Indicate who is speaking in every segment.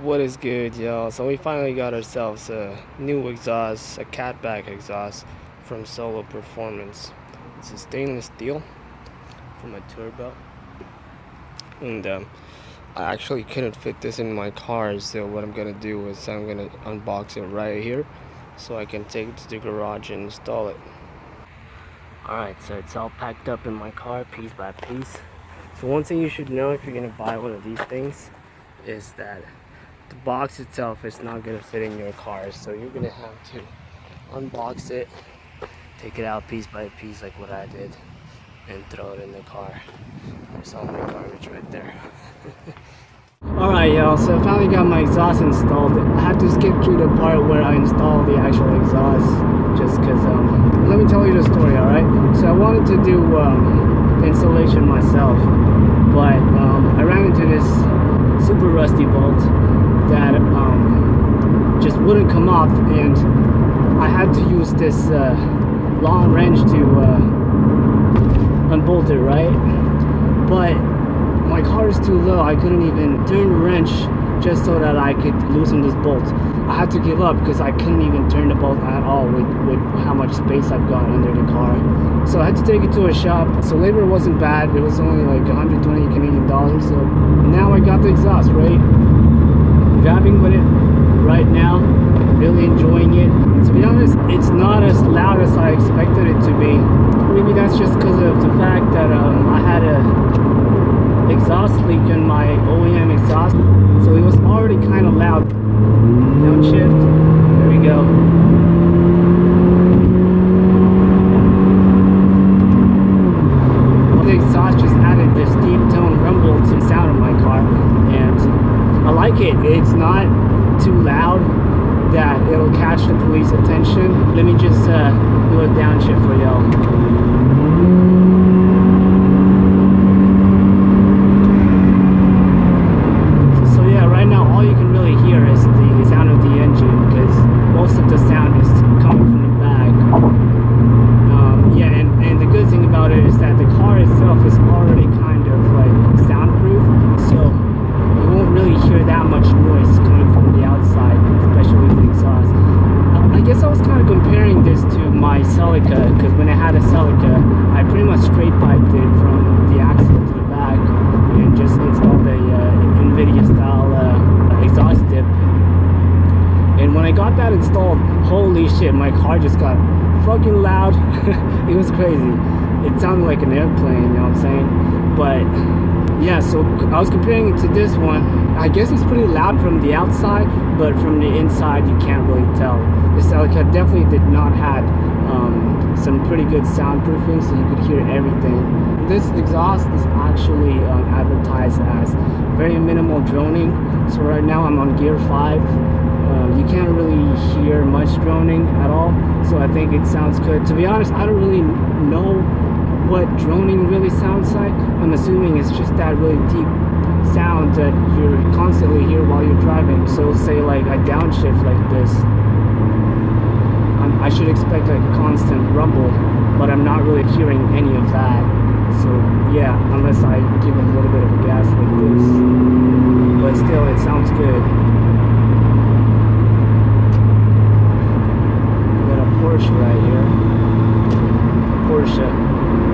Speaker 1: What is good, y'all? So we finally got ourselves a new exhaust, a Catback exhaust from Solo Performance. It's a stainless steel from a turbo, and I actually couldn't fit this in my car. So what I'm gonna do is I'm gonna unbox it right here, so I can take it to the garage and install it. Alright, so it's all packed up in my car piece by piece. So one thing you should know if you're gonna buy one of these things is that the box itself is not gonna fit in your car, so you're gonna have to unbox it, take it out piece by piece like what I did, and throw it in the car. There's all my garbage right there. Alright, y'all, so I finally got my exhaust installed. I had to skip through the part where I installed the actual exhaust just because, let me tell you the story, alright? So I wanted to do the installation myself, but I ran into this super rusty bolt that just wouldn't come off, and I had to use this long wrench to unbolt it, right? But my car is too low. I couldn't even turn the wrench just so that I could loosen this bolt. I had to give up because I couldn't even turn the bolt at all with how much space I've got under the car. So I had to take it to a shop. So labor wasn't bad. It was only like 120 Canadian dollars. So now I got the exhaust, right? Driving with it right now, really enjoying it. To be honest, it's not as loud as I expected it to be. Maybe that's just because of the fact that I had a exhaust leak in my OEM exhaust, so it was already kind of loud. Downshift, there we go. The exhaust just added this deep tone rumble to the sound of my car, and I like it. It's not too loud that it'll catch the police attention. Let me just do a downshift for y'all. So yeah, right now all you can really hear is the sound of the engine, because most of the sound is coming from the back. Yeah, and the good thing about it is that the car itself is already kind of like soundproof, so you won't really hear that much noise coming from the outside, especially the exhaust. I guess I was kind of comparing this to my Celica, because when I had a Celica, I pretty much straight piped it from the axle to the back and just installed a NVIDIA style exhaust dip. And when I got that installed, holy shit, my car just got fucking loud. It was crazy. It sounded like an airplane, you know what I'm saying? But yeah, so I was comparing it to this one. I guess it's pretty loud from the outside, but from the inside you can't really tell. This Celica definitely did not have some pretty good soundproofing, so you could hear everything. This exhaust is actually advertised as very minimal droning. So right now I'm on gear 5. You can't really hear much droning at all, so I think it sounds good. To be honest, I don't really know what droning really sounds like. I'm assuming it's just that really deep sound that you're constantly hear while you're driving. So say like a downshift like this, I should expect like a constant rumble, but I'm not really hearing any of that. So yeah, unless I give it a little bit of a gas like this, but still it sounds good. We got a Porsche right here, a Porsche,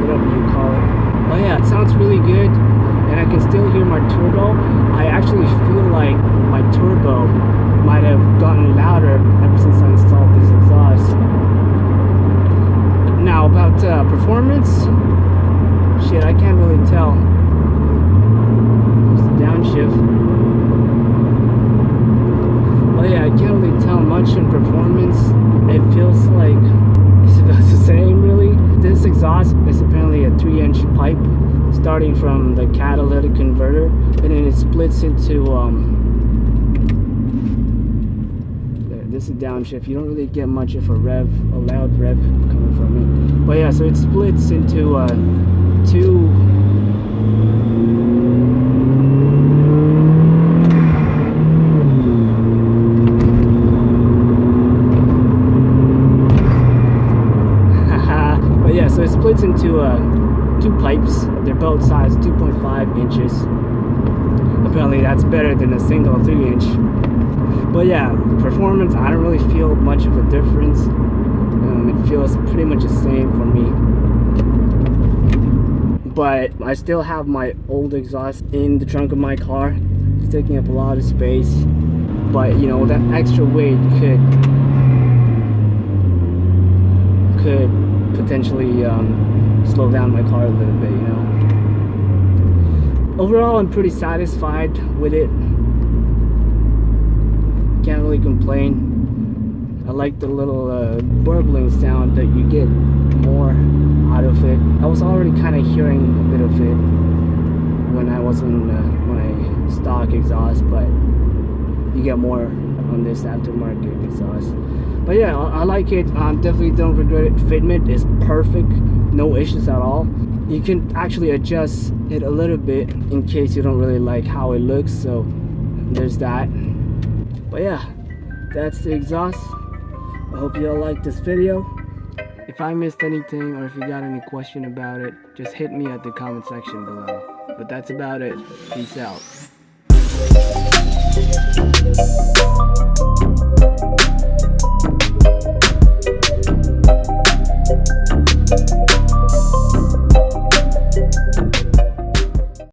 Speaker 1: whatever you call it. But yeah, it sounds really good, and I can still hear my turbo. I actually feel like my turbo might have gotten louder ever since I installed this exhaust. Now about performance, shit, I can't really tell. It's a downshift. Well, yeah, I can't really tell much in performance. It feels like it's about the same, really. This exhaust is apparently a 3-inch pipe starting from the catalytic converter, and then it splits into this is downshift. You don't really get much of a loud rev coming from it. But yeah, so it splits into two but yeah, so it splits into two pipes. They're both size 2.5 inches. Apparently that's better than a single 3-inch. But yeah, performance, I don't really feel much of a difference. It feels pretty much the same for me. But I still have my old exhaust in the trunk of my car. It's taking up a lot of space. But you know, that extra weight could potentially slow down my car a little bit, you know. Overall, I'm pretty satisfied with it. Can't really complain. I like the little burbling sound that you get more out of it. I was already kind of hearing a bit of it when I was on my stock exhaust, but you get more on this aftermarket exhaust. But yeah, I like it. Definitely don't regret it. Fitment is perfect, no issues at all. You can actually adjust it a little bit in case you don't really like how it looks, so there's that. But yeah, that's the exhaust. I hope you all liked this video. If I missed anything or if you got any question about it, just hit me at the comment section below. But that's about it. Peace out.